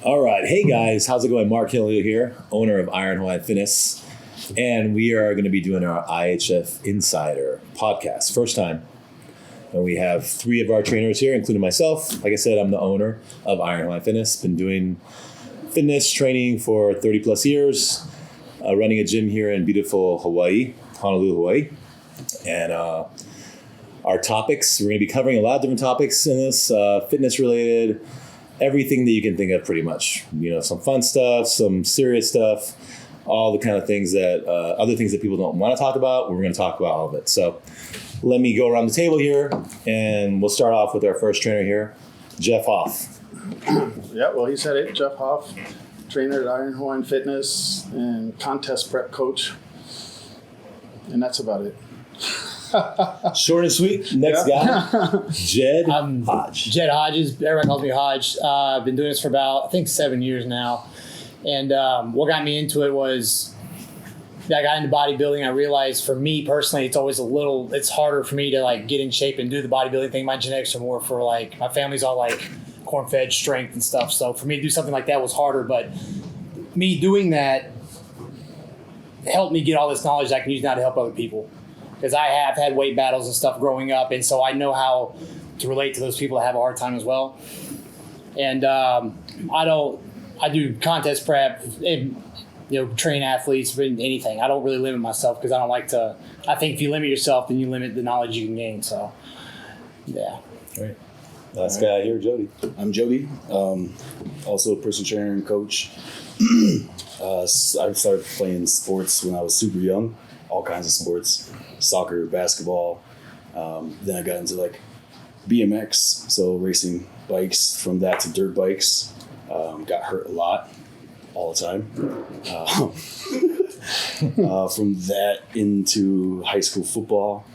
All right. Hey, guys. How's it going? Marc Kenolio here, owner of Iron Hawaiian Fitness. And we are going to be doing our IHF Insider podcast. First time. And we have 3 of our trainers here, including myself. Like I said, I'm the owner of Iron Hawaiian Fitness. Been doing fitness training for 30 plus years. Running a gym here in beautiful Hawaii, Honolulu, Hawaii. And our topics, we're going to be covering a lot of different topics in this, fitness related, everything that you can think of pretty much. You know, some fun stuff, some serious stuff, all the kind of things that, other things that people don't want to talk about. We're going to talk about all of it. So let me go around the table here and we'll start off with our first trainer here, Jeff Hoff. Yeah, well, he said it, Jeff Hoff, trainer at Iron Hawaiian Fitness and contest prep coach. And that's about it. Short and sweet. Next guy, Jed Hodges. Jed Hodges. Everybody calls me Hodge. I've been doing this for about, I think, 7 years now. And what got me into it was I got into bodybuilding. I realized for me personally, it's harder for me to like get in shape and do the bodybuilding thing. My genetics are more for like, my family's all like corn-fed strength and stuff. So for me to do something like that was harder. But me doing that helped me get all this knowledge I can use now to help other people. Because I have had weight battles and stuff growing up, and so I know how to relate to those people that have a hard time as well. And I do contest prep, and, train athletes, anything. I don't really limit myself because I don't like to. I think if you limit yourself, then you limit the knowledge you can gain. So, yeah. All right. Last guy here, Jody. I'm Jody, also a personal trainer and coach. I started playing sports when I was super young, all kinds of sports. Soccer, basketball. Then I got into like BMX, so racing bikes. From that to dirt bikes. Got hurt a lot, all the time. From that into high school football.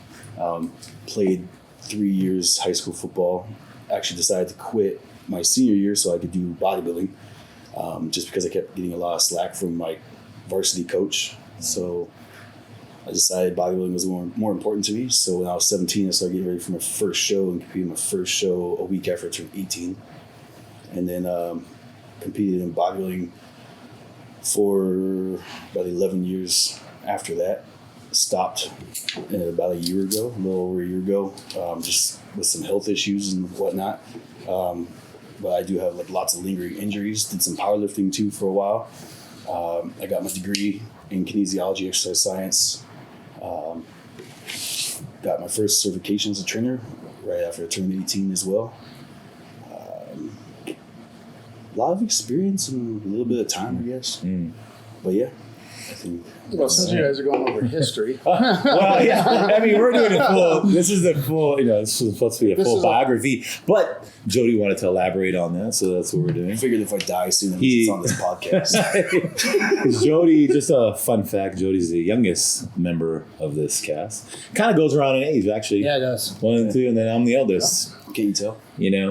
Played 3 years high school football. Actually decided to quit my senior year so I could do bodybuilding. Just because I kept getting a lot of slack from my varsity coach. So I decided bodybuilding was more important to me. So when I was 17, I started getting ready for my first show and competed my first show a week after I turned 18. And then competed in bodybuilding for about 11 years after that. Stopped about a little over a year ago, just with some health issues and whatnot. But I do have like lots of lingering injuries. Did some powerlifting too for a while. I got my degree in kinesiology, exercise science. Got my first certification as a trainer right after I turned 18 as well. A lot of experience and a little bit of time, I guess. But yeah, I think. Well, since you guys are going over history. Well, yeah. I mean, we're doing a full. This is the full. This is supposed to be a full biography. But Jody wanted to elaborate on that, so that's what we're doing. I figured if I die soon, it's on this podcast. Jody, just a fun fact: Jody's the youngest member of this cast. Kind of goes around in age, actually. Yeah, it does. 1 and 2, and then I'm the eldest. Can you tell?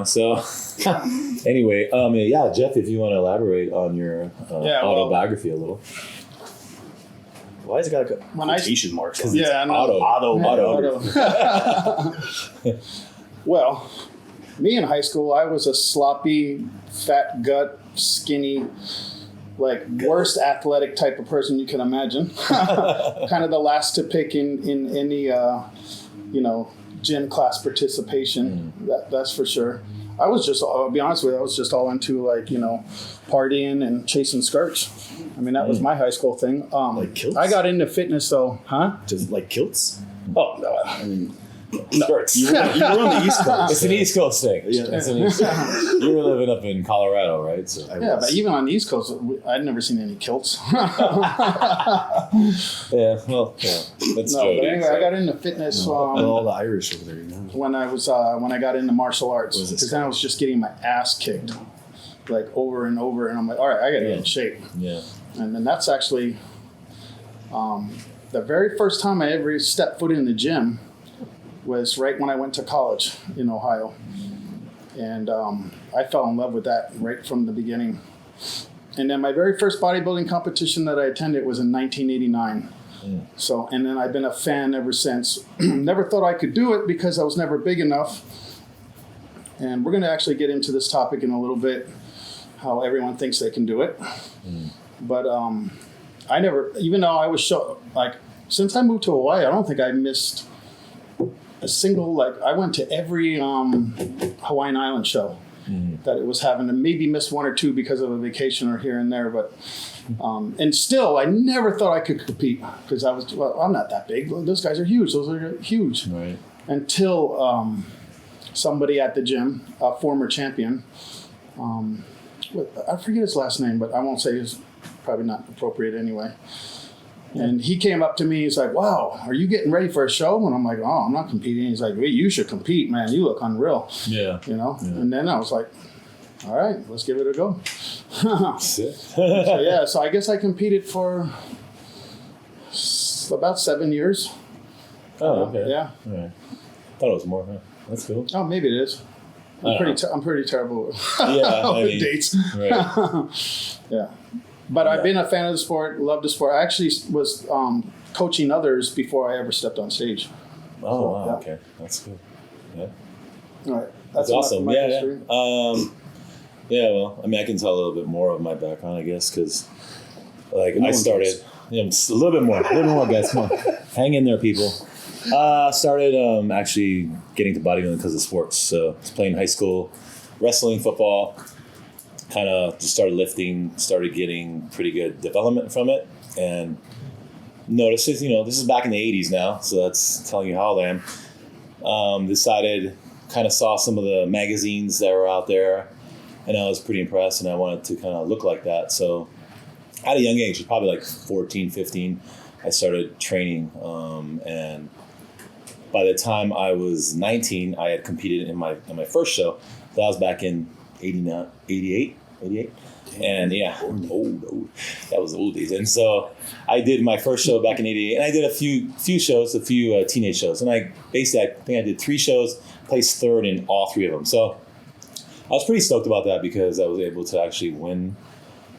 So anyway, Jeff, if you want to elaborate on your autobiography a little. Why has it got a quotation marks on it? Yeah, auto. Well, me in high school, I was a sloppy, fat gut, skinny, worst athletic type of person you can imagine. Kind of the last to pick in any, gym class participation. That's for sure. I'll be honest with you, I was just all into partying and chasing skirts. I mean, that was my high school thing. Like kilts? I got into fitness though, huh? Just like kilts? Oh, no. I mean, skirts. You were on the East Coast. It's an East Coast thing. Yeah. You were living up in Colorado, right? So but even on the East Coast, I'd never seen any kilts. That's But anyway, I got into fitness. All the Irish over there, when I got into martial arts, because then I was just getting my ass kicked, over and over, and I'm like, all right, I got to get in shape. Yeah. And then that's actually the very first time I ever stepped foot in the gym was right when I went to college in Ohio. And I fell in love with that right from the beginning. And then my very first bodybuilding competition that I attended was in 1989. So, and then I've been a fan ever since. Never thought I could do it because I was never big enough. And we're going to actually get into this topic in a little bit. how everyone thinks they can do it. But I never, even though I was since I moved to Hawaii, I don't think I missed a single, I went to every Hawaiian Island show that it was having, and maybe missed one or two because of a vacation or here and there. But and still, I never thought I could compete because I'm not that big. Those guys are huge. Those are huge. Right. Until somebody at the gym, a former champion, I forget his last name, but I won't say his, probably not appropriate anyway. And he came up to me. He's like, "Wow, are you getting ready for a show?" And I'm like, "Oh, I'm not competing." He's like, "Wait, you should compete, man. You look unreal." Yeah. And then I was like, "All right, let's give it a go." Sick. So I guess I competed for about 7 years. Oh, okay. Yeah. All right. Thought it was more. Huh? That's cool. Oh, maybe it is. I'm pretty terrible with dates. Right. Yeah. But I've been a fan of the sport, loved the sport. I actually was coaching others before I ever stepped on stage. Oh, wow. Yeah. Okay. That's good. Yeah. All right. That's awesome. my Yeah. history. Well, I mean, I can tell a little bit more of my background, I guess, because I started just a little bit more, guys. Come on. Hang in there, people. Started actually getting to bodybuilding because of sports. So I was playing high school, wrestling, football, kind of just started lifting, started getting pretty good development from it. And noticed, this is back in the 80s now, so that's telling you how old I am. Decided, kind of saw some of the magazines that were out there, and I was pretty impressed, and I wanted to kind of look like that. So at a young age, probably like 14, 15, I started training, and by the time I was 19, I had competed in my first show. That was back in 88. And yeah, old. That was the old days. And so I did my first show back in 88, and I did a few shows, teenage shows. And I think I did 3 shows, placed third in all 3 of them. So I was pretty stoked about that because I was able to actually win.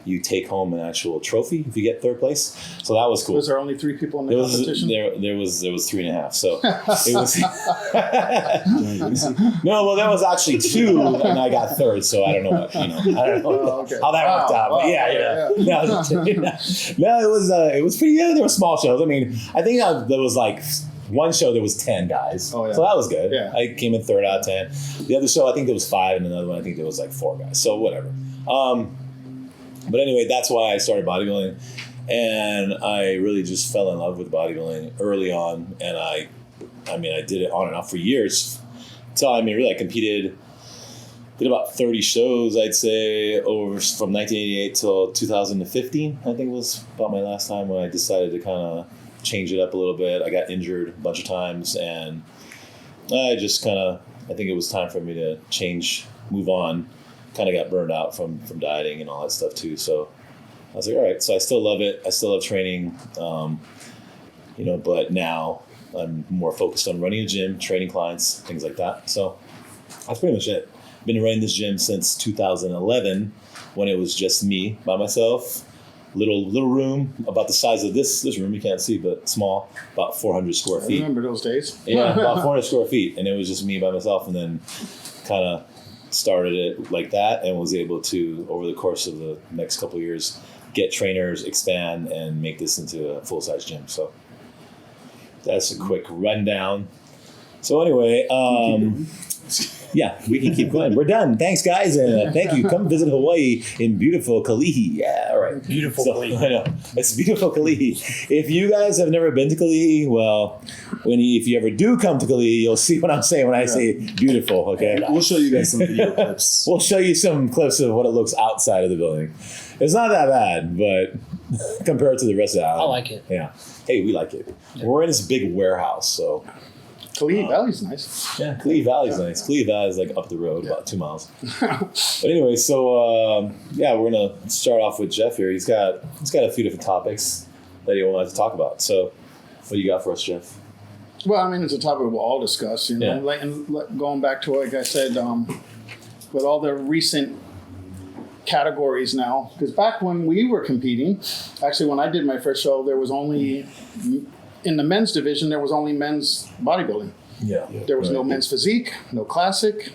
You take home an actual trophy if you get third place. So that was cool. Was there only 3 people in the competition? There was 3.5. So it was no. Well, there was actually 2, and I got third. So I don't know what how that worked out. But yeah. No, it was pretty good. There were small shows. I mean, I think there was like one show there was 10 guys. Oh, yeah. So that was good. Yeah. I came in third out of 10. The other show I think there was 5, and another one I think there was like 4 guys. So whatever. But anyway, that's why I started bodybuilding, and I really just fell in love with bodybuilding early on, and I did it on and off for years. So I competed, did about 30 shows, I'd say, over from 1988 till 2015. I think was about my last time when I decided to kind of change it up a little bit. I got injured a bunch of times, and I just I think it was time for me to move on. Kind of got burned out from dieting and all that stuff too. So I was like, all right. So I still love it. I still love training, but now I'm more focused on running a gym, training clients, things like that. So that's pretty much it. I've been running this gym since 2011 when it was just me by myself. Little room about the size of this room. You can't see, but small, about 400 square feet. I remember those days. Yeah, about 400 square feet. And it was just me by myself, and then kind of started it like that and was able to, over the course of the next couple of years, get trainers, expand, and make this into a full-size gym. So that's a quick rundown. So anyway, yeah, we can keep going. We're done. Thanks, guys, and thank you. Come visit Hawaii in beautiful Kalihi. Yeah, all right. Beautiful Kalihi. I know. It's beautiful Kalihi. If you guys have never been to Kalihi, well, if you ever do come to Kalihi, you'll see what I'm saying when I say beautiful, okay? We'll show you guys some video clips. We'll show you some clips of what it looks outside of the building. It's not that bad, but compared to the rest of the island. I like it. Yeah. Hey, we like it. Yeah. We're in this big warehouse, so... Kalihi Valley's nice. Yeah, Kalihi Valley's nice. Kalihi Valley's like up the road, about 2 miles. But anyway, so we're gonna start off with Jeff here. He's got a few different topics that he wanted to talk about. So, what do you got for us, Jeff? Well, it's a topic we'll all discuss. Yeah. Going back to like I said, with all the recent categories now, because back when we were competing, actually when I did my first show, there was only. In the men's division, there was only men's bodybuilding. Yeah. There was no men's physique, no classic.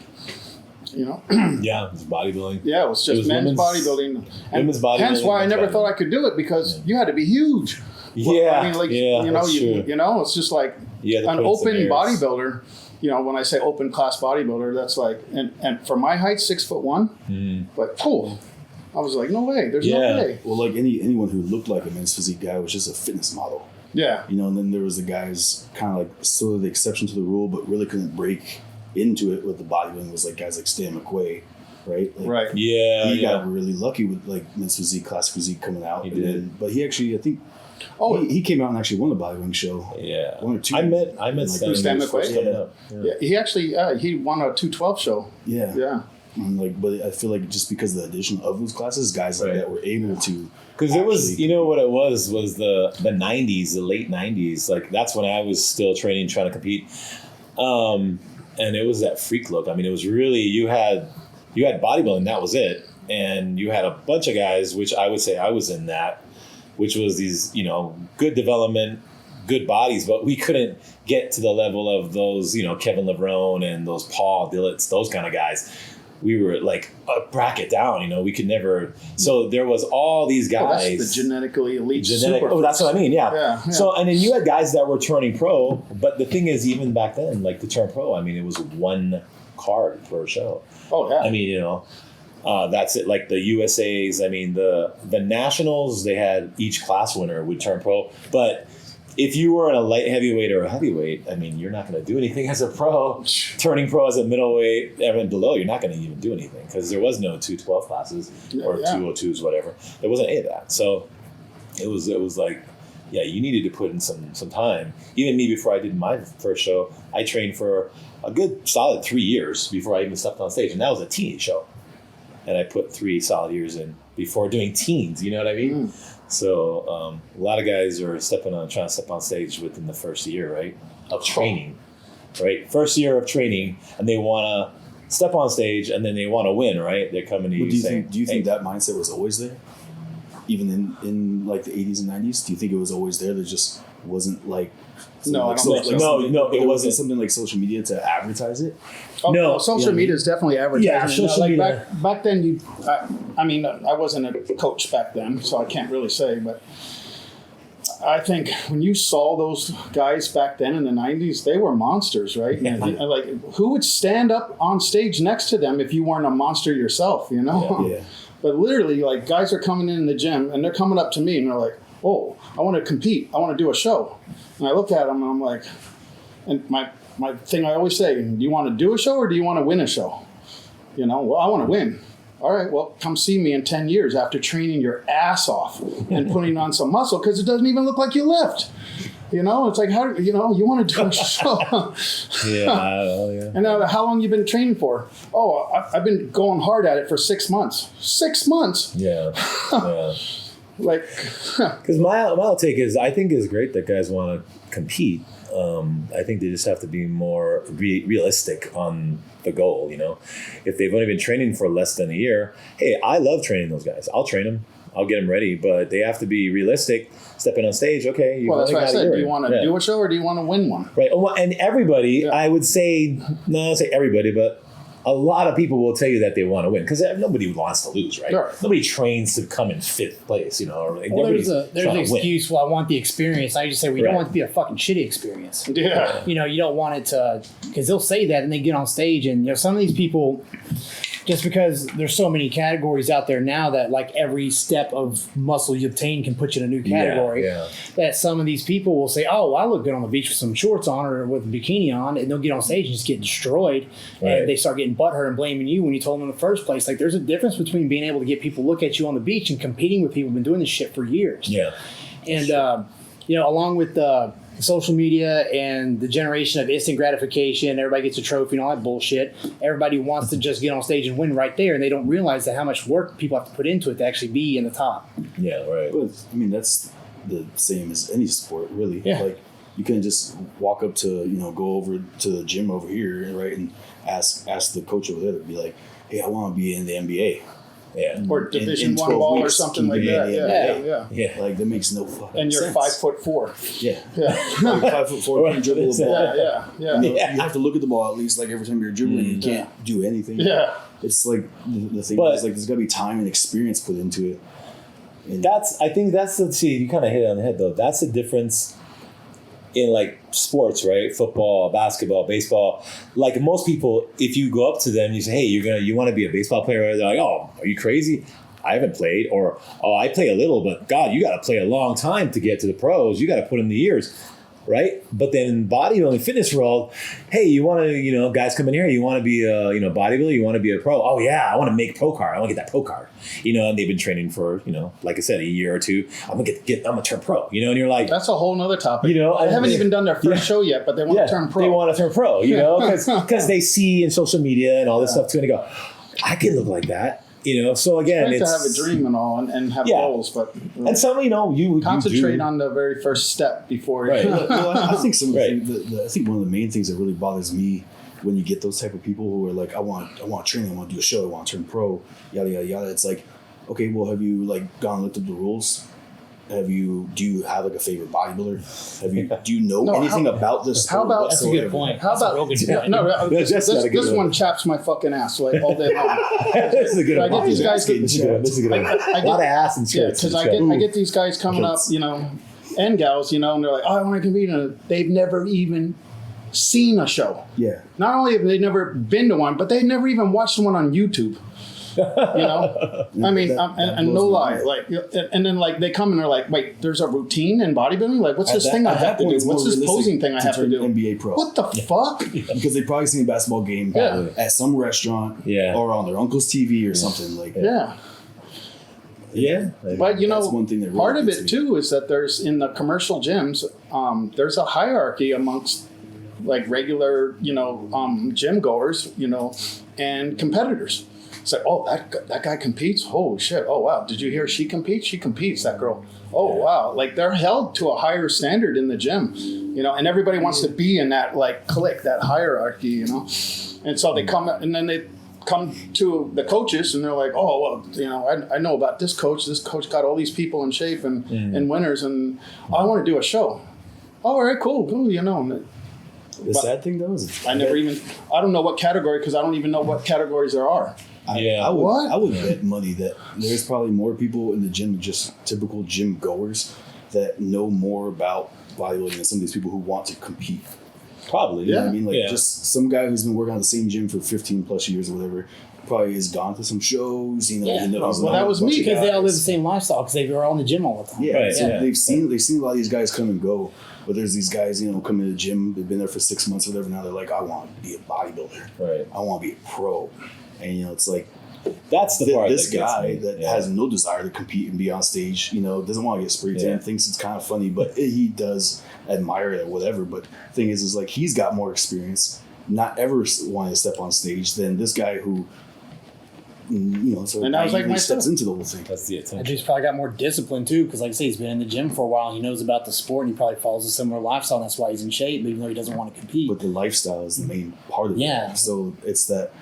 You know. Yeah, it was bodybuilding. Yeah, it was just men's bodybuilding. And women's bodybuilding. Hence why I never bodybuilding. thought I could do it, because you had to be huge. Yeah, I mean, like, yeah, you know, that's true. you know, it's just like Yeah, an open bodybuilder. You know, when I say open class bodybuilder, that's like, and for my height, 6'1", but cool. I was like, no way, there's no way. Well, like anyone who looked like a men's physique guy was just a fitness model. Yeah. You know, and then there was the guys kind of like sort of the exception to the rule, but really couldn't break into it with the bodybuilding was like guys like Stan McQuay, right? Like, Right. Yeah, He got really lucky with like men's physique, classic physique coming out. He and did. then, but he actually, I think, he came out and actually won the bodybuilding show. Yeah. One or two. I met Stan Stan McQuay? coming up. Yeah, he actually he won a 212 show. Yeah. Yeah. And like, but I feel like just because of the addition of those classes, guys like Right. that were able to. Because it was, you know what it was the 90s, the late 90s. Like, that's when I was still training, trying to compete. And it was that freak look. I mean, it was really, you had bodybuilding, that was it. And you had a bunch of guys, which I would say I was in that, which was these, you know, good development, good bodies, but we couldn't get to the level of those, you know, Kevin Levrone and those Paul Dillets, those kind of guys. We were like a bracket down, you know, we could never. So there was all these guys. Oh, that's the genetically elite super. Oh, that's what I mean. Yeah. Yeah. So, and then you had guys that were turning pro, but the thing is, even back then, like to turn pro, I mean, it was one card per show. Oh, yeah. I mean, you know, that's it. Like the USAs, I mean, the nationals, they had each class winner would turn pro, but if you were in a light heavyweight or a heavyweight, I mean, you're not going to do anything as a pro. Turning pro as a middleweight, and below, you're not going to even do anything because there was no 212 classes or 202s, whatever. There wasn't any of that. So it was like, yeah, you needed to put in some time. Even me, before I did my first show, I trained for a good solid 3 years before I even stepped on stage, and that was a teen show. And I put 3 solid years in before doing teens. You know what I mean? So a lot of guys are trying to step on stage within the first year, right, of training, right? First year of training, and they want to step on stage, and then they want to win, right? They're coming to you saying, Do you think that mindset was always there? Even in like the 80s and 90s? Do you think it was always there? There just wasn't like... No, like I don't think so. No, it wasn't. Something like social media to advertise it? No. Social media is definitely advertising. Yeah, social media. Back then, I mean, I wasn't a coach back then, so I can't really say, but I think when you saw those guys back then in the 90s, they were monsters, right? Yeah. And, like, who would stand up on stage next to them if you weren't a monster yourself, you know? Yeah. But literally, like, guys are coming in the gym, and they're coming up to me, and they're like, oh, I want to compete. I want to do a show. And I look at them, and I'm like, and my thing I always say, do you want to do a show or do you want to win a show? You know, well, I want to win. All right, well, come see me in 10 years after training your ass off and putting on some muscle because it doesn't even look like you lift. You know, it's like, how, you know, you want to do a show. yeah. And how long you been training for? Oh, I've been going hard at it for 6 months. 6 months? Yeah. Like, because my take is, I think it's great that guys want to compete. I think they just have to be more realistic on the goal. You know, if they've only been training for less than a year, hey, I love training those guys. I'll train them. I'll get them ready, but they have to be realistic. Stepping on stage, okay. Well, that's what I said. Do you want to do a show or do you want to win one? Right. And everybody, I would say, no, I'll say everybody, but a lot of people will tell you that they want to win because nobody wants to lose, right? Sure. Nobody trains to come in 5th place, you know. Or well, there's an excuse. Well, I want the experience. I just say we don't want it to be a fucking shitty experience. Yeah. You know, you don't want it to, because they'll say that and they get on stage, and you know, some of these people, just because there's so many categories out there now that like every step of muscle you obtain can put you in a new category. That some of these people will say, "Oh, I look good on the beach with some shorts on or with a bikini on," and they'll get on stage and just get destroyed, and they start getting butthurt and blaming you when you told them in the first place. Like, there's a difference between being able to get people to look at you on the beach and competing with people who've been doing this shit for years. Yeah, and you know, along with the social media and the generation of instant gratification, everybody gets a trophy and all that bullshit. Everybody wants to just get on stage and win right there, and they don't realize that how much work people have to put into it to actually be in the top. Yeah, right. But, I mean, that's the same as any sport, really. Yeah. Like, you can just walk up to, you know, go over to the gym over here, right, and ask the coach over there to be like, hey, I want to be in the NBA. Yeah. or Division in 1 12 ball or weeks something to like be that. in the Yeah, NBA. yeah. Yeah. Like that makes no fucking And you're sense. 5'4". Yeah. Yeah, Like 5'4", can dribble the ball. yeah. You have to look at the ball at least like every time you're dribbling. You can't do anything. Yeah. It's like the thing But- is like there's got to be time and experience put into it. And I think that's you kind of hit it on the head though. That's the difference in like sports, right? Football, basketball, baseball. Like most people, if you go up to them, you say, "Hey, you want to be a baseball player?" They're like, "Oh, are you crazy? I haven't played," or "Oh, I play a little, but God, you got to play a long time to get to the pros. You got to put in the years." Right? But then in bodybuilding fitness world, hey, you want to, guys come in here, you want to be a, bodybuilder, you want to be a pro. Oh yeah, I want to make a pro card. I want to get that pro card. And they've been training for, like I said, a year or two. I'm gonna turn pro. And you're like, That's a whole nother topic. I they haven't even done their first show yet, but they want to turn pro. They want to turn pro, because they see in social media and all this stuff too, and they go, I can look like that. So again, It's nice to have a dream and all and have goals, but and some, you concentrate do. on the very first step before. Right. well, I think some of the Right. things, I think one of the main things that really bothers me when you get those type of people who are like, I want training, I want to do a show, I want to turn pro, yada yada yada. It's like, okay, well, have you like gone and looked up the rules? Do you have like a favorite bodybuilder? Do you know anything about this? How about That's a good point. How about That's a real good point. no? That's This one chaps my fucking ass like all day long. This is a good I get these guys. This is a good one. A lot of ass and Yeah, shirts. because I get these guys coming up, and gals, and they're like, oh, I want to compete. And they've never even seen a show. Yeah. Not only have they never been to one, but they've never even watched one on YouTube. I mean, and no lie, like, and then like they come and they're like, wait, there's a routine in bodybuilding. Like, what's this thing I have to do? What's this posing thing I have to do? NBA pro. What the fuck? Because they've probably seen a basketball game at some restaurant or on their uncle's TV or something like that. Yeah. Yeah. But That's one thing that really part of gets it me. too is that there's in the commercial gyms, there's a hierarchy amongst like regular, gym goers, and competitors. It's like, oh, that guy competes. Oh shit. Oh wow. Did you hear she competes? She competes. That girl. Oh wow. Like they're held to a higher standard in the gym, and everybody wants to be in that like clique, that hierarchy, and so they come and then they come to the coaches and they're like, oh, well, I know about this coach. This coach got all these people in shape and winners, and I want to do a show. Oh, all right, cool. The sad thing though is I don't know what category because I don't even know what categories there are. Yeah. I would bet money that there's probably more people in the gym, just typical gym goers, that know more about bodybuilding than some of these people who want to compete. Probably. You know what I mean? Like just some guy who's been working on the same gym for 15 plus years or whatever probably has gone to some shows, Yeah. Well, that was me, Because they all live the same lifestyle because they were all in the gym all the time. Yeah, Right, so yeah. they've seen a lot of these guys come and go, but there's these guys, coming to the gym, they've been there for 6 months or whatever, now they're like, I want to be a bodybuilder. Right. I want to be a pro. And it's like That's the part this that gets guy me. that Yeah. has no desire to compete and be on stage, doesn't want to get spray tan, Yeah. thinks it's kind of funny, but he does admire it or whatever. But the thing is like he's got more experience, not ever wanting to step on stage than this guy who, so And I was like naively steps myself. into the whole thing. That's the And attention. he's probably got more discipline too, because like I say, he's been in the gym for a while. And he knows about the sport, and he probably follows a similar lifestyle. And that's why he's in shape, even though he doesn't want to compete. But the lifestyle is the main part of Yeah. it. So it's that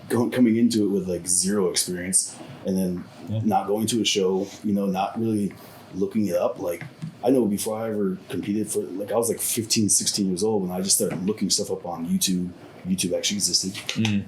coming into it with like zero experience and then not going to a show, not really looking it up. Like I know before I ever competed for, like I was like 15, 16 years old when I just started looking stuff up on YouTube. YouTube actually existed.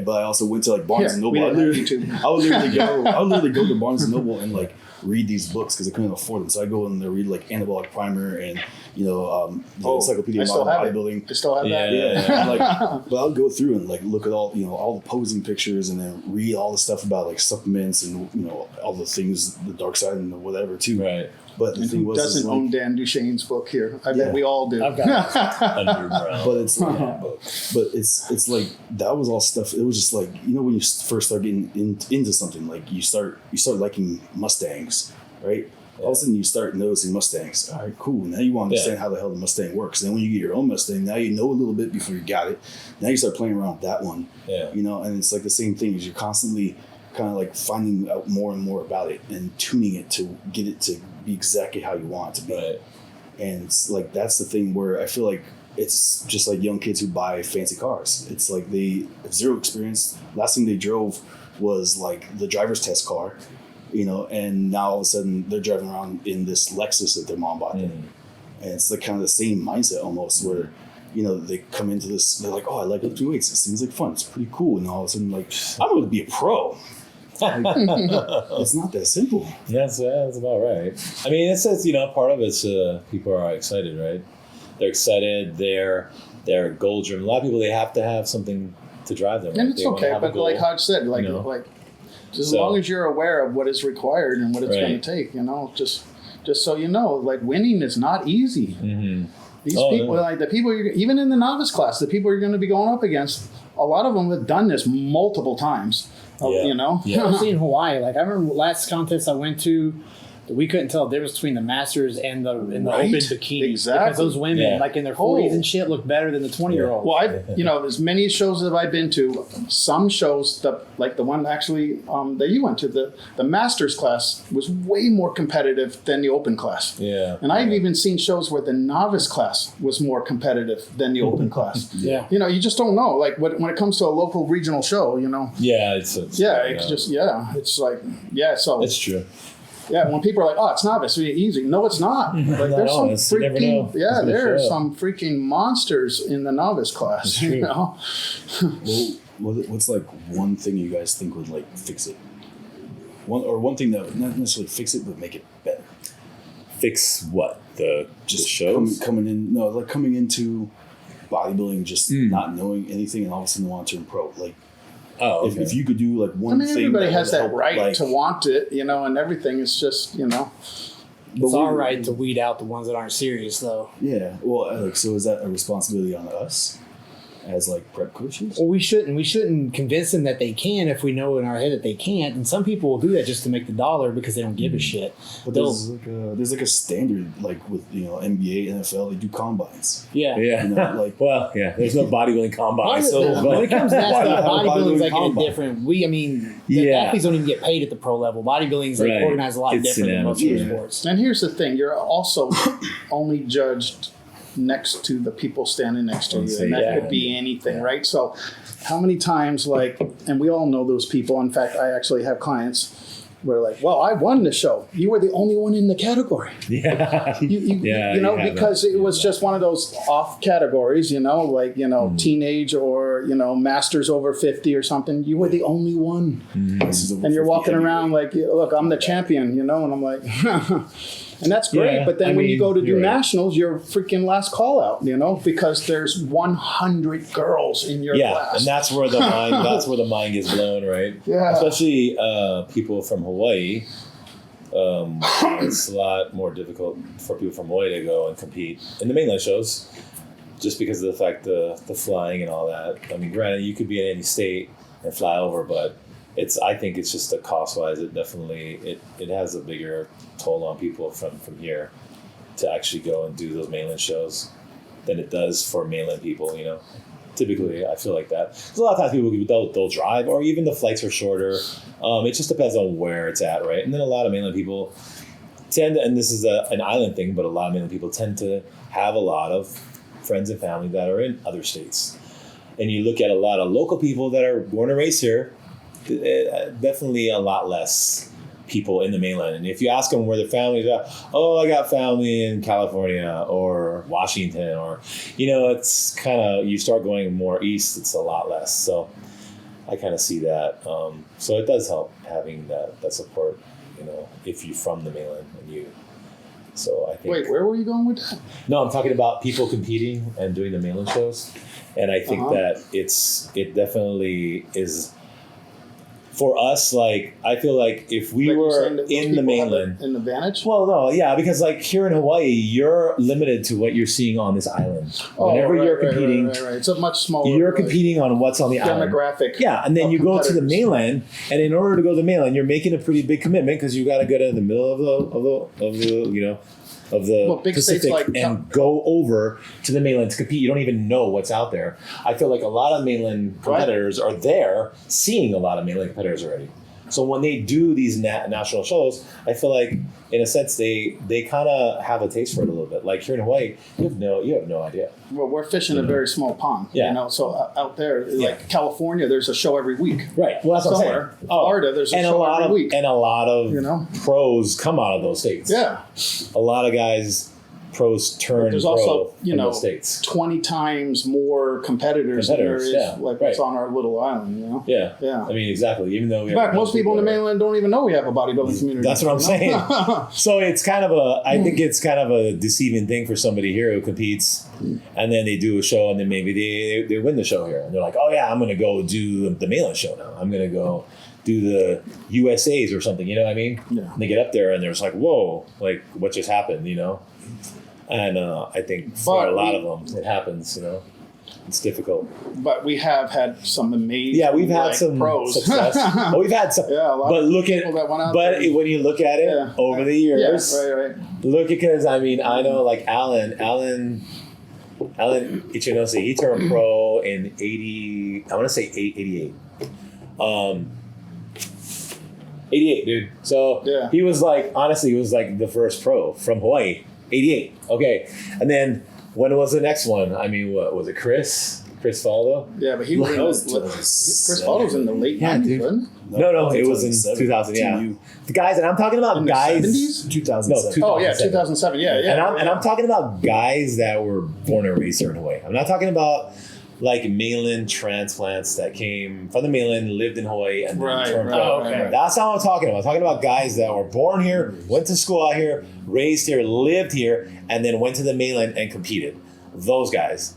But I also went to like Barnes and Noble. we I didn't have would literally go to Barnes and Noble and like read these books because I couldn't afford them. So I go in there, read like Anabolic Primer and the Encyclopedia I of still Modern have Bodybuilding. I still have that. Yeah. But I'll go through and like look at all the posing pictures and then read all the stuff about like supplements and all the things, the dark side and the whatever too. Right. But the thing Who was, doesn't own Dan Duchesne's book here? I Yeah. bet we all do. I've got but it's but it's like that was all stuff. It was just like when you first start getting into something, like you start liking Mustangs, right? All of a sudden you start noticing Mustangs. All right, cool. Now you want to understand how the hell the Mustang works. And then when you get your own Mustang, now you know a little bit before you got it. Now you start playing around with that one. Yeah. And it's like the same thing as you're constantly kind of like finding out more and more about it and tuning it to get it to be exactly how you want it to be. Right. And it's like that's the thing where I feel like it's just like young kids who buy fancy cars. It's like they have zero experience. Last thing they drove was like the driver's test car, you know, and now all of a sudden they're driving around in this Lexus that their mom bought them. And it's like kind of the same mindset almost where, you know, they come into this, they're like, oh, I like lifting weights. It seems like fun. It's pretty cool. And all of a sudden, like, I'm going to be a pro. Like, it's not that simple. That's about right. I mean, it says, you know, part of it's people are excited, right? They're excited. They're goal driven. A lot of people, they have to have something to drive them. And right? it's They wanna okay, have a but goal, like Hodge said, like, you know? like just as long as you're aware of what is required and what it's Right. going to take, you know, just so you know, like winning is not easy. Mm-hmm. These people, no. like the people, even in the novice class, the people you're going to be going up against, a lot of them have done this multiple times. Yeah. You know, Yeah. Especially in Hawaii. Like I remember last contest I went to, we couldn't tell the difference between the masters and the Right. open bikini. Exactly. Because those women, Yeah. like in their 40s Oh. and shit, look better than the 20-year-olds. well, you know, as many shows that I've been to, some shows like the one actually that you went to, the masters class was way more competitive than the open class. Yeah. And I've even seen shows where the novice class was more competitive than the open class. Yeah. You know, you just don't know. Like when it comes to a local regional show, you know, Yeah, it's it's like, so it's true. yeah, when people are like, "Oh, it's novice, it's easy." No, it's not. Like Not there's some honest. You never know. freaking It's gonna there are show up. some freaking monsters in the novice class. That's You true. know, Well, what's like one thing you guys think would like fix it? One thing that would not necessarily fix it, but make it better. Fix what? The Just shows? coming into bodybuilding, just not knowing anything, and all of a sudden want to turn pro. Like, Oh, okay. if you could do like I one mean, thing, everybody has would that help, right like, to want it, you know, and everything. It's just, you know, It's our right to weed out the ones that aren't serious, though. Yeah. Well, like, so is that a responsibility on us as like prep coaches? Well, we shouldn't convince them that they can if we know in our head that they can't. And some people will do that just to make the dollar because they don't give a shit. But They'll- there's like a standard, like with, you know, NBA, NFL, they do combines. yeah. Yeah. You know, like, Well, yeah. There's no bodybuilding combine. So, when it comes to that Why stuff, not have a bodybuilding's like bodybuilding a different. The Yeah. athletes don't even get paid at the pro level. Bodybuilding's like Right. organized a lot It's different an than most amateur. other sports. and here's the thing: you're also only judged next to the people standing next to you, and that Yeah. could be anything, right? So, how many times, like, and we all know those people. In fact, I actually have clients where, like, well, I won the show. You were the only one in the category. yeah. Yeah, you know, you have because that. it was just one of those off categories, you know, like, you know, Mm-hmm. teenage or, you know, masters over 50 or something. You were the only one. this is over And you're 50 walking heavyweight. around like, look, I'm the champion, you know, and I'm like, and that's great. Yeah, But then I when you mean, go to do you're right. nationals, you're freaking last call out, you know, because there's 100 girls in your Yeah, class. and that's where the mind gets blown, right? Yeah. Especially people from Hawaii. It's a lot more difficult for people from Hawaii to go and compete in the mainland shows, just because of the fact the flying and all that. I mean, granted, you could be in any state and fly over, but I think it's just the cost wise. It definitely it has a bigger toll on people from here to actually go and do those mainland shows than it does for mainland people. You know, typically I feel like that. Because a lot of times people they'll drive, or even the flights are shorter. It just depends on where it's at, right? And then a lot of mainland people tend to, and this is an island thing, but a lot of mainland people tend to have a lot of friends and family that are in other states. And you look at a lot of local people that are born and raised here, definitely a lot less people in the mainland. And if you ask them where their families are, oh, I got family in California or Washington, or, you know, it's kind of, you start going more east, it's a lot less. So I kind of see that. So it does help having that support, you know, if you're from the mainland and you. So I think. Wait, where were you going with that? No, I'm talking about people competing and doing the mainland shows, and I think that it definitely is. For us, like, I feel like if we Like you're were saying that those in the people have mainland. an advantage? Well, no, yeah, because like here in Hawaii, you're limited to what you're seeing on this island. Whenever right, you're right, competing, right. It's a much smaller you're competing on what's on the island. demographic. Yeah, and then of you go to the competitors. mainland, and in order to go to the mainland, you're making a pretty big commitment because you got to go to the middle of the you know, of the Well, big states Pacific like and go over to the mainland to compete. You don't even know what's out there. I feel like a lot of mainland competitors are there, seeing a lot of mainland competitors already. So when they do these national shows, I feel like in a sense they kind of have a taste for it a little bit. Like here in Hawaii, you have no idea. Well, we're fishing a very small pond. Yeah. You know, so out there, like California, there's a show every week. Right. Well, that's what I'm Somewhere, saying. Florida, there's a show every week. And a lot of pros come out of those states. Yeah. A lot of guys, pros turn There's pro also, in those states. 20 times more competitors than there is what's on our little island, you know? Yeah. Yeah. I mean, exactly. Even though we in fact, most people in the mainland don't even know we have a bodybuilding community. That's what I'm saying. So it's kind of I think it's kind of a deceiving thing for somebody here who competes and then they do a show and then maybe they win the show here. And they're like, oh yeah, I'm going to go do the mainland show now. I'm going to go do the USAs or something, you know what I mean? Yeah. And they get up there and they're just like, whoa, like what just happened, you know? And I think for a lot of them, it happens, you know. It's difficult. But we have had some amazing we've had some pros. success. We've had some. Yeah, a lot but of look at, people that went out but there. when you look at it over the years, right. look at, because I mean, I know like Alan Ichinose, he turned pro in 80, I want to say 88. 88, dude. So he was like, honestly, he was like the first pro from Hawaii. 88. Okay. And then when was the next one? I mean, what was it? Chris Faldo? Yeah, but he was Chris Faldo's in the late 90s, wasn't he? No, it was in 2000. Yeah, the guys, and I'm talking about guys. 70s? 2007. Oh yeah, 2007. Yeah. And I'm talking about guys that were born and raised here in Hawaii. I'm not talking about like mainland transplants that came from the mainland, lived in Hawaii, and then turned pro. Right. That's not what I'm talking about. I'm talking about guys that were born here, went to school out here, raised here, lived here, and then went to the mainland and competed. Those guys.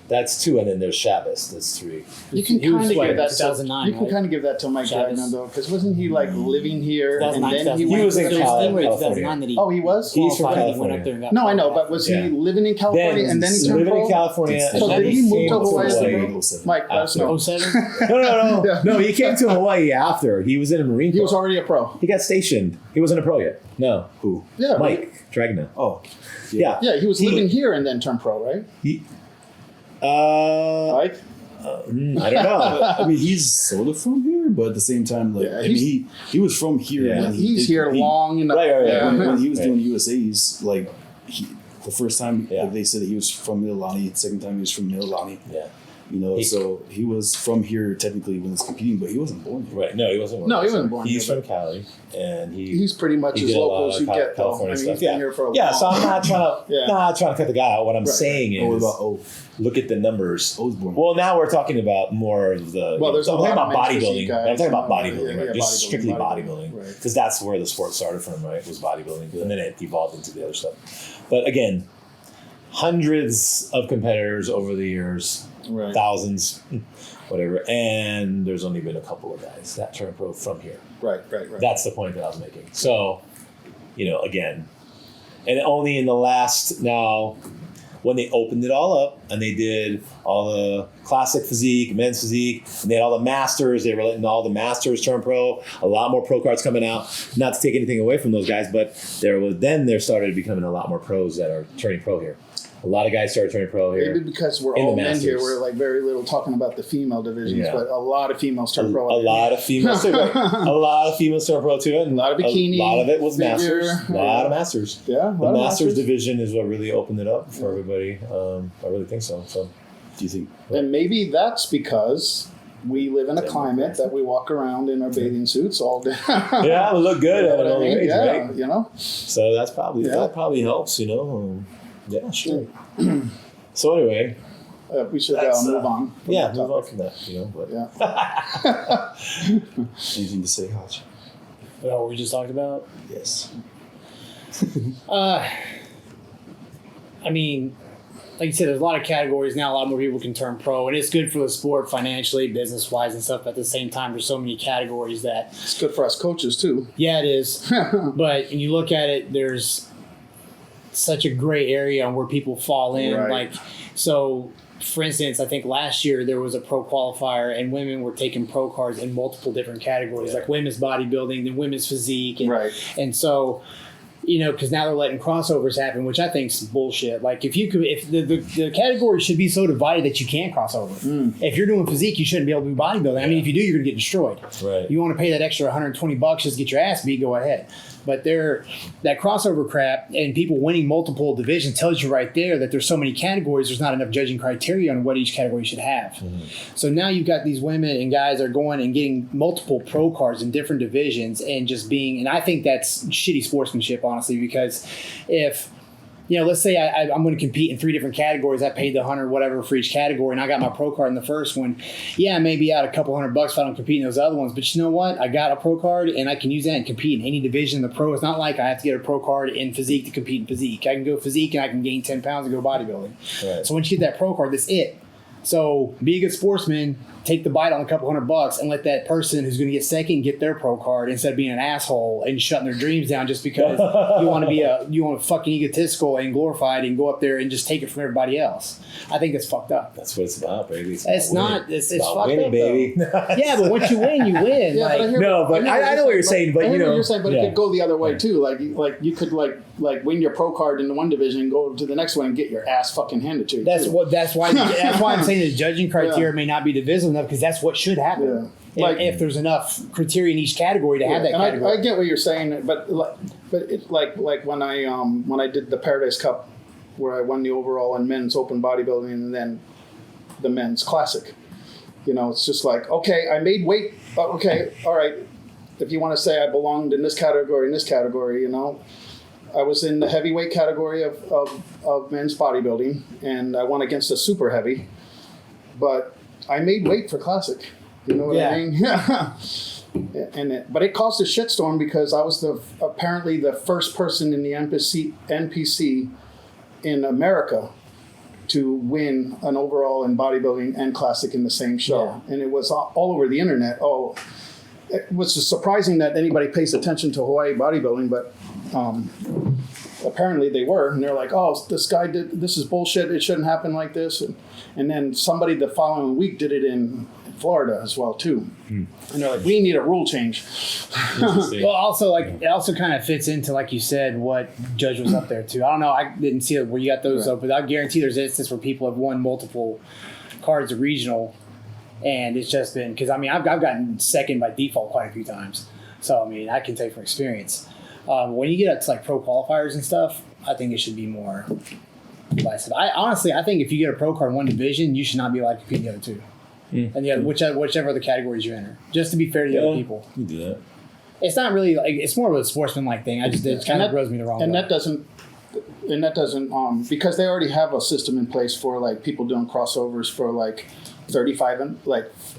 That's 2, and then there's Shabbos. That's 3. You can kind of give that 2009. You can kind of give that to Mike Gagnon though, because wasn't he like living here and then he was in California. Oh, he was. He's from California. California. Went up there and got No, I know, but was he living in California and then he turned living pro? in California. So did he move to Hawaii? Mike, let us know. 07? No, he came to Hawaii after. He was in a Marine Corps. He was already a pro. He got stationed. He wasn't a pro yet. No. Who? Yeah, Mike Dragna. Oh. Yeah. Yeah, he was living here and then turned pro, right? Mike? I don't know. I mean, he's sort of from here, but at the same time, like I mean, he was from here. Yeah. When He's here long enough. When he was doing USAs, like the first time like, they said that he was from Mililani, the second time he was from Mililani. Yeah. You know, so he was from here technically when he was competing, but he wasn't born here. Right. No, he wasn't born No, here. he wasn't born He's here. from Cali, and He's pretty much as did a local lot as of you get, though. I California mean, stuff. he's been here for a Yeah, long so I'm not trying to Yeah. cut the guy out. What I'm saying is, What about look at the numbers. O's born. Well, now we're talking about more of the. Well, there's I'm a talking lot about of bodybuilding. guys, I'm talking about yeah, bodybuilding, right? yeah, Just bodybuilding, strictly bodybuilding, bodybuilding, right. because that's where the sport started from, right? Was bodybuilding, and then it evolved into the other stuff. But again, hundreds of competitors over the years, Right. thousands, whatever, and there's only been a couple of guys that turned pro from here. Right. That's the point that I was making. So, again, and only in the last now, when they opened it all up and they did all the classic physique, men's physique, and they had all the masters, they were letting all the masters turn pro, a lot more pro cards coming out. Not to take anything away from those guys, but there started becoming a lot more pros that are turning pro here. A lot of guys started turning pro here. Maybe because we're in the all men here, Masters. we're like very little talking about the female divisions, but a lot of females turn pro. A lot of females too. Right? A lot of females turn pro too. And A lot of bikini, A lot of it was figure, masters. A lot of masters. Yeah, The masters division is what really opened it up for everybody. I really think so. So, Do you think? And maybe that's because we live in a climate that we walk around in our bathing suits all day. yeah, we look good at an older age, right? You know. So that probably helps. Yeah, sure. So anyway, we should That's, move on. from yeah, that move on topic. from that. But Yeah. Anything to say, Hodge? What we just talked about? Yes. I mean, like you said, there's a lot of categories now. A lot more people can turn pro, and it's good for the sport financially, business-wise, and stuff. But at the same time, there's so many categories that, It's good for us coaches too. yeah, it is. But when you look at it, there's such a gray area on where people fall in. Right. Like, so, for instance, I think last year there was a pro qualifier, and women were taking pro cards in multiple different categories, like women's bodybuilding, then women's physique, and Right. and so because now they're letting crossovers happen, which I think is bullshit. Like if the category should be so divided that you can't cross over. If you're doing physique, you shouldn't be able to do bodybuilding. I mean, if you do, you're going to get destroyed. Right. You want to pay that extra $120 just to get your ass beat, go ahead. But that crossover crap and people winning multiple divisions tells you right there that there's so many categories, there's not enough judging criteria on what each category should have. So now you've got these women and guys are going and getting multiple pro cards in different divisions and just and I think that's shitty sportsmanship, honestly, because if, let's say I'm going to compete in 3 different categories. I paid the $100 whatever for each category, and I got my pro card in the first one. Yeah, I may be out a couple $100 if I don't compete in those other ones. But you know what? I got a pro card, and I can use that and compete in any division in the pro. It's not like I have to get a pro card in physique to compete in physique. I can go physique, and I can gain 10 pounds and go bodybuilding. Right. So once you get that pro card, that's it. So be a good sportsman, take the bite on a couple $100 and let that person who's going to get second get their pro card instead of being an asshole and shutting their dreams down just because you want to fucking egotistical and glorified and go up there and just take it from everybody else. I think that's fucked up. That's what it's about, baby. It's fucked about winning, up, baby. Yeah, but once you win, you win. Yeah, like, but I know what you're saying, but I hear you know, what you're saying, but yeah. it could go the other way too. Like you could like win your pro card in the one division and go to the next one and get your ass fucking handed to you. That's why I'm saying the judging criteria may not be divisible enough, because that's what should happen. Yeah. Like, if there's enough criteria in each category to have that category. I get what you're saying, but it's like when I did the Paradise Cup, where I won the overall in men's open bodybuilding and then the men's classic. It's just like, okay, I made weight. Okay, all right. If you want to say I belonged in this category, I was in the heavyweight category of men's bodybuilding, and I won against a super heavy. But I made weight for classic. You know what I mean? But it caused a shitstorm because I was apparently the first person in the NPC in America to win an overall in bodybuilding and classic in the same show. And it was all over the internet. It was just surprising that anybody pays attention to Hawaii bodybuilding, but apparently they were. And they're like, this is bullshit. It shouldn't happen like this. And then somebody the following week did it in Florida as well too. And they're like, we need a rule change. Well, also it also kind of fits into, like you said, what Judge was up there too. I don't know. I didn't see where you got those up, but I guarantee there's instances where people have won multiple cards of regional, and it's just been because I've gotten second by default quite a few times. So I can tell you from experience. When you get up to like pro qualifiers and stuff, I think it should be more divisive. I think if you get a pro card in one division, you should not be allowed to compete in the other two. And whichever other categories you enter, just to be fair to the other people. You do that. It's not really it's more of a sportsman-like thing. It kind of rubs me the wrong way. That doesn't because they already have a system in place for like people doing crossovers for like 35 and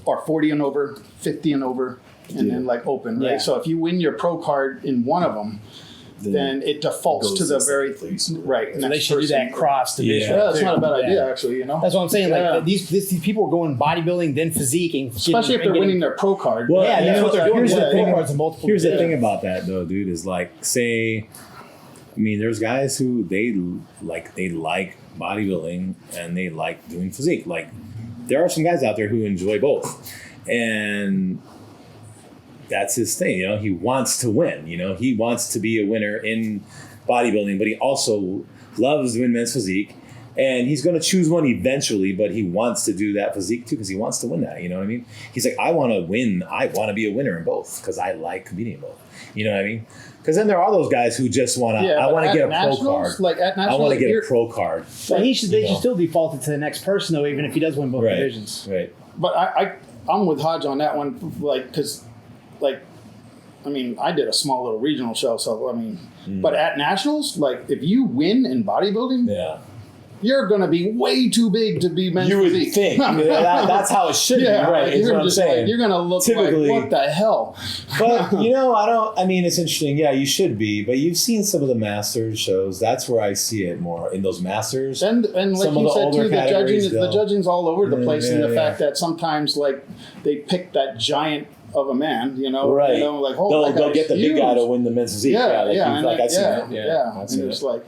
or 40 and over, 50 and over, and then like open, right? So if you win your pro card in one of them, then it defaults to the very right. So they should do that cross division. Yeah, that's not a bad idea, actually. That's what I'm saying. Like these people are going bodybuilding, then physique, and especially if they're winning their pro card. Well, that's what they're doing. Here's the thing about that, though, dude. Is like, say, there's guys who they like bodybuilding and they like doing physique. Like, there are some guys out there who enjoy both, and that's his thing. He wants to win. He wants to be a winner in bodybuilding, but he also loves doing men's physique, and he's going to choose one eventually, but he wants to do that physique too because he wants to win that. You know what I mean? He's like, I want to win. I want to be a winner in both because I like competing in both. You know what I mean? Because then there are those guys who just want to. I want to get a pro card. Like at I want to get a pro card. But they should still default it to the next person though, even if he does win both divisions. Right. But I'm with Hodge on that one, because. I did a small little regional show, but at nationals, if you win in bodybuilding, you're going to be way too big to be men's physique. You would think. That's how it should be, right? Is what I'm saying. You're going to look typically, like, what the hell? But, it's interesting. Yeah, you should be. But you've seen some of the Masters shows. That's where I see it more, in those Masters. And like you said, too, the judging's all over the place in the fact that sometimes, they pick that giant of a man, right? They'll get the big guy to win the men's physique. I've seen that. And it's like,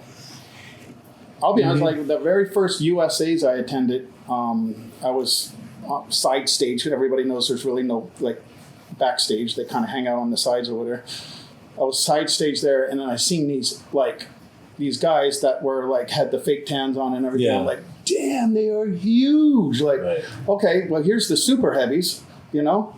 I'll be honest, the very first USAs I attended, I was side stage. Everybody knows there's really no backstage. They kind of hang out on the sides over there. I was side stage there, and then I seen these guys that were like had the fake tans on and everything. Yeah. I'm like, damn, they are huge. Like, Right. okay, well, here's the super heavies, you know?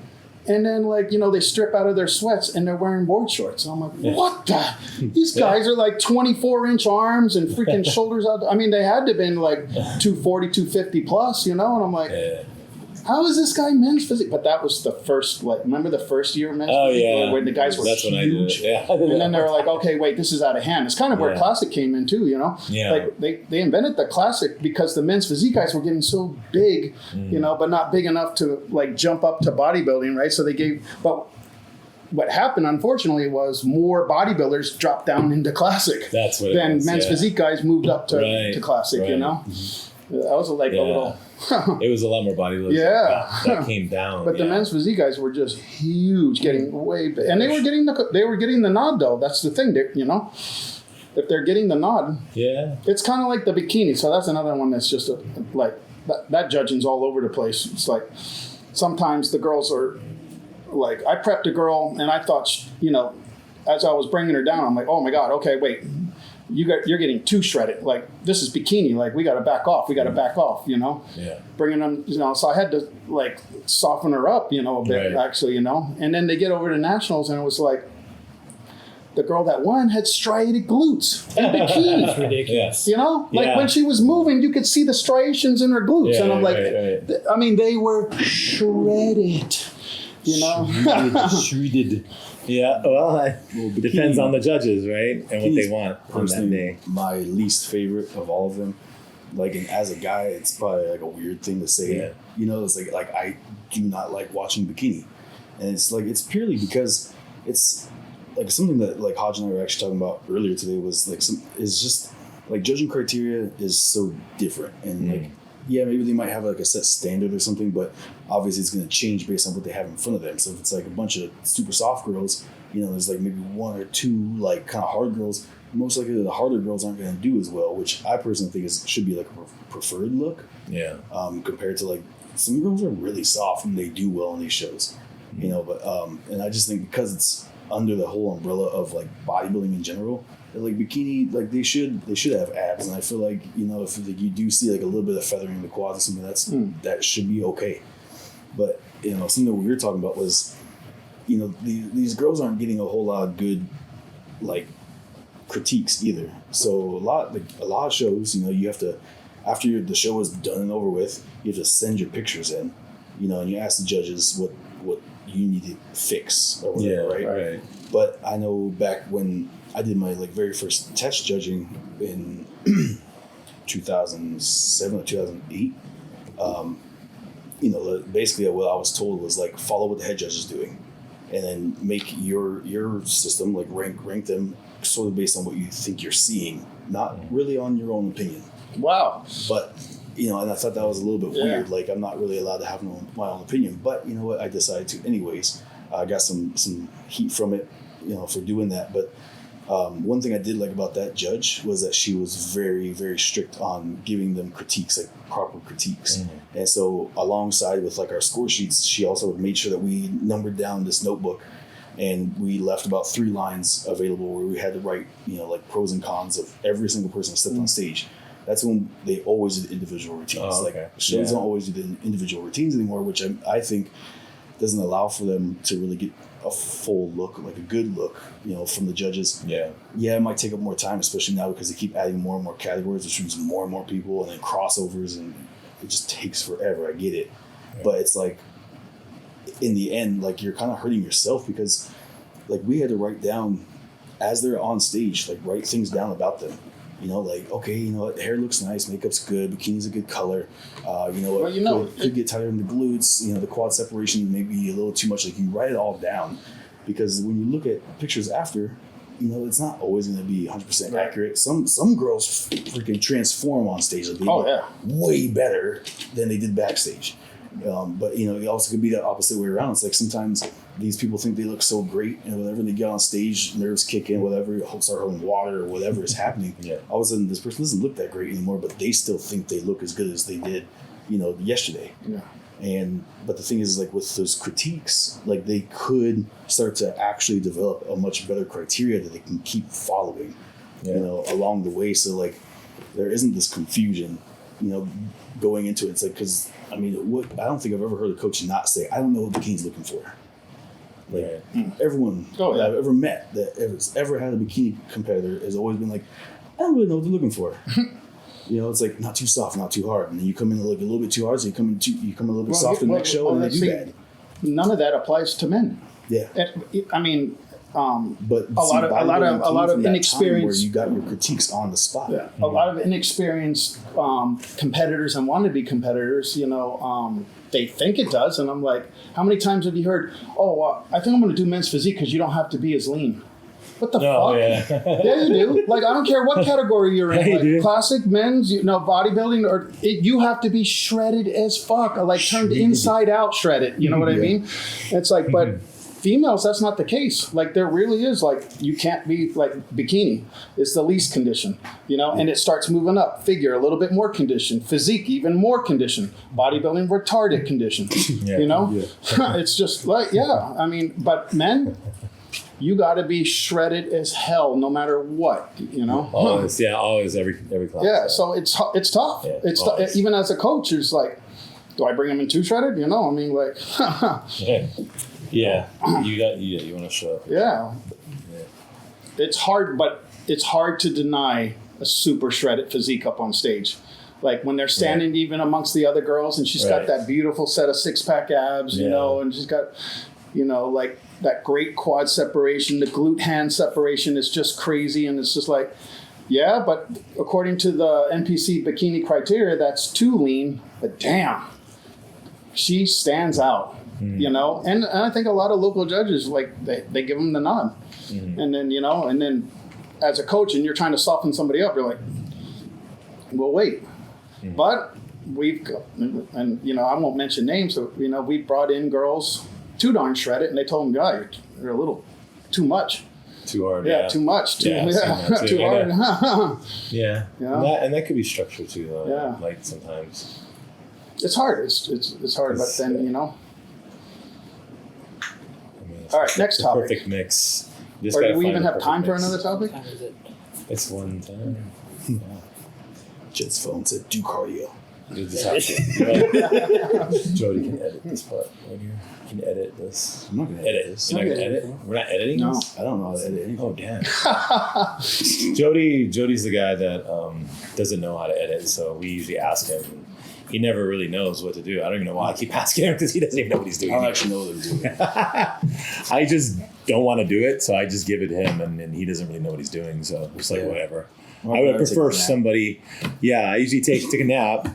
And then, like, you know, they strip out of their sweats and they're wearing board shorts. And I'm like, what the? These guys are like 24-inch arms and freaking shoulders out. I mean, they had to have been like 240, 250 plus, you know? And I'm like, how is this guy men's physique? But that was the first, like, remember the first year of men's physique? Yeah. When the guys were That's huge. when I did it. Yeah. And then they were like, okay, wait, this is out of hand. It's kind of where classic came in too, you know? Yeah. Like they invented the classic because the men's physique guys were getting so big, you know, but not big enough to like jump up to bodybuilding, right? So they gave, but what happened, unfortunately, was more bodybuilders dropped down into classic. That's what it then was, men's physique guys moved up to classic, you know? That was like a little... It was a lot more bodybuilders. Yeah. That came down. But the men's physique guys were just huge, getting way big. And they were getting the nod, though. That's the thing, you know? If they're getting the nod, it's kind of like the bikini. So that's another one that's just that judging's all over the place. It's like sometimes the girls are like, I prepped a girl and I thought, you know, as I was bringing her down, I'm like, oh my God, okay, wait. You're getting too shredded. Like, this is bikini. Like, we got to back off. You know? Yeah. Bringing them, you know, so I had to, like, soften her up, you know, a bit, actually, you know? And then they get over to nationals, and it was like, the girl that won had striated glutes and bikini. That's ridiculous. You know? Like, when she was moving, you could see the striations in her glutes. Yeah, and I'm like, I mean, they were shredded, you know? Shredded. Yeah, well, it depends on the judges, right? And what they want on that day. My least favorite of all of them. Like, and as a guy, it's probably like a weird thing to say. Yeah. You know, it's like I do not like watching bikini. And it's like, it's purely because it's like something that like Hodge and I were actually talking about earlier today was like is just like judging criteria is so different. And like, yeah, maybe they might have like a set standard or something, but obviously it's going to change based on what they have in front of them. So if it's like a bunch of super soft girls, you know, there's like maybe one or two like kind of hard girls. Most likely the harder girls aren't going to do as well, which I personally think should be like a preferred look. Yeah. Compared to like some girls are really soft and they do well in these shows, you know. But and I just think because it's under the whole umbrella of like bodybuilding in general, like bikini, like they should have abs, and I feel like, you know, if like you do see like a little bit of feathering in the quads or something, that should be okay. But you know, something that we were talking about was, you know, these girls aren't getting a whole lot of good like critiques either. So a lot of shows, you know, you have to, after the show is done and over with, you have to send your pictures in, you know, and you ask the judges what you need to fix or whatever, right? But I know back when I did my like very first test judging in 2007 or 2008, you know, basically what I was told was like follow what the head judge is doing, and then make your system like rank them sort of based on what you think you're seeing, not really on your own opinion. Wow. But you know, and I thought that was a little bit weird. Like, I'm not really allowed to have my own opinion, but you know what? I decided to anyways. I got some heat from it, you know, for doing that. But one thing I did like about that judge was that she was very, very strict on giving them critiques, like proper critiques. Mm-hmm. And so alongside with like our score sheets, she also made sure that we numbered down this notebook, and we left about 3 lines available where we had to write, you know, like pros and cons of every single person that stepped on stage. That's when they always did individual routines. Oh, okay. Like shows don't always do the individual routines anymore, which I think doesn't allow for them to really get a full look, like a good look, you know, from the judges. Yeah, it might take up more time, especially now because they keep adding more and more categories, which means more and more people, and then crossovers, and it just takes forever. I get it, but it's like in the end, like you're kind of hurting yourself because like we had to write down as they're on stage, like write things down about them. You know, like, okay, you know what, hair looks nice, makeup's good, bikini's a good color. You know what, well, could get tighter in the glutes, you know, the quad separation may be a little too much. Like, you write it all down because when you look at pictures after, you know, it's not always going to be 100% accurate. Some girls freaking transform on stage. Like, they look way better than they did backstage. But, you know, it also could be the opposite way around. It's like sometimes these people think they look so great, and whenever they get on stage, nerves kick in, whatever, start holding water or whatever is happening. All of a sudden, this person doesn't look that great anymore, but they still think they look as good as they did, you know, yesterday. Yeah. But the thing is, like, with those critiques, like, they could start to actually develop a much better criteria that they can keep following, along the way. So, like, there isn't this confusion, going into it. It's like, because, I don't think I've ever heard a coach not say, I don't know what bikini's looking for. Like, everyone that I've ever met that has ever had a bikini competitor has always been like, I don't really know what they're looking for. It's like, not too soft, not too hard. And then you come in like a little bit too hard, so you come a little bit softer next show, and they do bad. None of that applies to men. Yeah. But a lot of inexperienced, where you got your critiques on the spot. Yeah. A lot of inexperienced competitors and wannabe competitors, they think it does, and I'm like, how many times have you heard? Oh, I think I'm going to do men's physique because you don't have to be as lean. What the fuck? Yeah. Yeah, you do. Like, I don't care what category you're in. Like, classic, men's, bodybuilding, or you have to be shredded as fuck, or like turned inside out shredded. You know what I mean? It's like, but females, that's not the case. Like, there really is, like, you can't be like bikini. It's the least condition, and it starts moving up. Figure, a little bit more condition. Physique, even more condition. Bodybuilding, retarded condition. It's just like, but men, you got to be shredded as hell, no matter what, Always, every class. Yeah, so it's tough. Yeah, it's even as a coach, it's like, do I bring them in too shredded? You want to show up. Yeah. It's hard, but it's hard to deny a super shredded physique up on stage. Like, when they're standing even amongst the other girls, and she's got that beautiful set of six-pack abs, and she's got, like, that great quad separation, the glute hand separation is just crazy. And it's just like, but according to the NPC bikini criteria, that's too lean, but damn, she stands out, and I think a lot of local judges, like, they give them the nod. And then, and then as a coach, and you're trying to soften somebody up, you're like, well, wait, but we've got, and, I won't mention names, so, we brought in girls too darn shredded, and they told them, you're a little too much. Too hard. Yeah, too much. Too hard. Yeah. And that could be structure too, though. Yeah. Like, sometimes. It's hard. It's hard, but then, all right, next topic. Perfect mix. Or do we even have time for another topic? It's one time. Jed's phone said, do cardio. You just have to. Jody can edit this part right here. You can edit this. I'm not going to edit this. You're not going to edit? We're not editing No. this? I don't know how to edit anything. Oh, damn. Jody's the guy that doesn't know how to edit, so we usually ask him. And he never really knows what to do. I don't even know why I keep asking him, because he doesn't even know what he's doing. I don't actually know what I'm doing. I just don't want to do it, so I just give it to him, and he doesn't really know what he's doing, so it's like, whatever. I would prefer somebody. Yeah, I usually take a nap,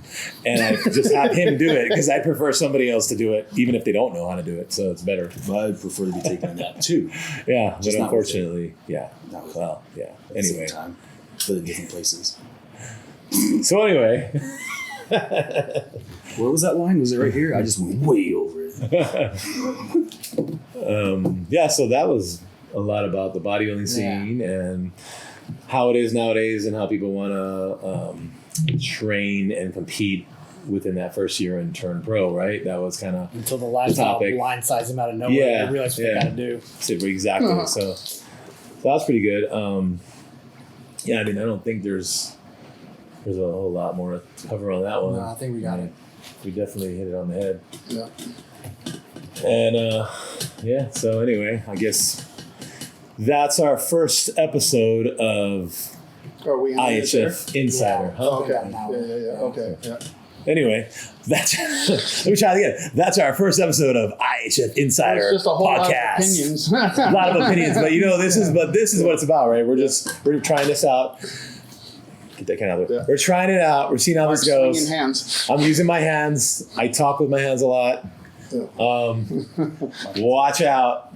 and I just have him do it, because I prefer somebody else to do it, even if they don't know how to do it. So it's better. But I'd prefer to be taking a nap too. Yeah, Just but not unfortunately, Not with well, yeah. at the Anyway, same time, but in different places. so anyway, Where was that line? Was it right here? I just went way over it. So that was a lot about the bodybuilding scene and how it is nowadays, and how people want to train and compete within that first year and turn pro, right? That was kind of until the lifestyle blindsides them out of nowhere. Yeah, They realize what they got to do. Exactly. So that was pretty good. I don't think there's a whole lot more to cover on that one. No, I think we got it. We definitely hit it on the head. Yeah. And so anyway, I guess that's our first episode of Are we on IHF Insider. Yeah. Huh? Okay. Yeah. Okay. Yeah. Anyway, that's let me try it again. That's our first episode of IHF Insider It's just a whole podcast. lot of opinions. A lot of opinions, but this is what it's about, right? We're trying this out. Get that kind of. Yeah. We're trying it out. We're seeing how this goes. Swinging hands. I'm using my hands. I talk with my hands a lot. Yeah. Watch out.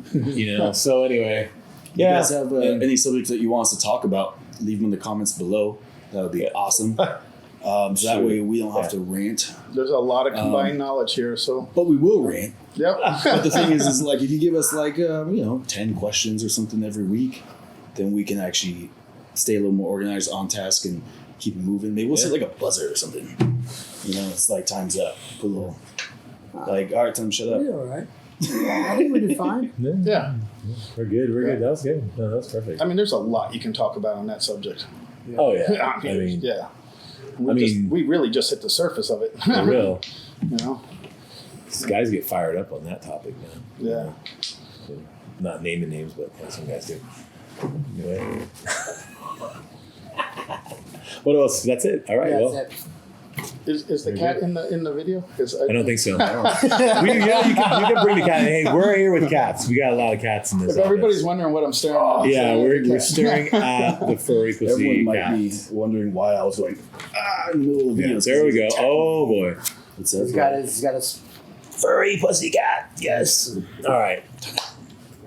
So anyway, If you guys have any subjects that you want us to talk about, leave them in the comments below. That would be awesome. So that way we don't have to rant. There's a lot of combined knowledge here, so. But we will rant. Yep. But the thing is like, if you give us 10 questions or something every week, then we can actually stay a little more organized, on task, and keep it moving. Maybe we'll set like a buzzer or something. It's like time's up. Put a little Like, all right, Tim, shut up. You're all right. I think we did fine. Yeah. We're good. We're good. That was good. No, that was perfect. I mean, there's a lot you can talk about on that subject. Oh yeah. I mean, yeah. We really just hit the surface of it. for real. You know. These guys get fired up on that topic, man. Yeah. Not naming names, but some guys do. Anyway. What else? That's it. All right. Well, That's it. Is the cat in the video? I don't think so. You can bring the cat. Hey, we're here with cats. We got a lot of cats in this. If everybody's office. wondering what I'm staring at. Yeah, we're staring at the furry Everyone pussy might cat. be wondering why I was going, in the middle of the Yeah, video. there we go. Oh boy. He's got his Furry pussy cat. Yes. All right.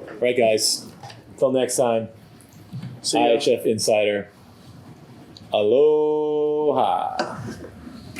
All right, guys. Till next time. See ya. IHF Insider. Aloha.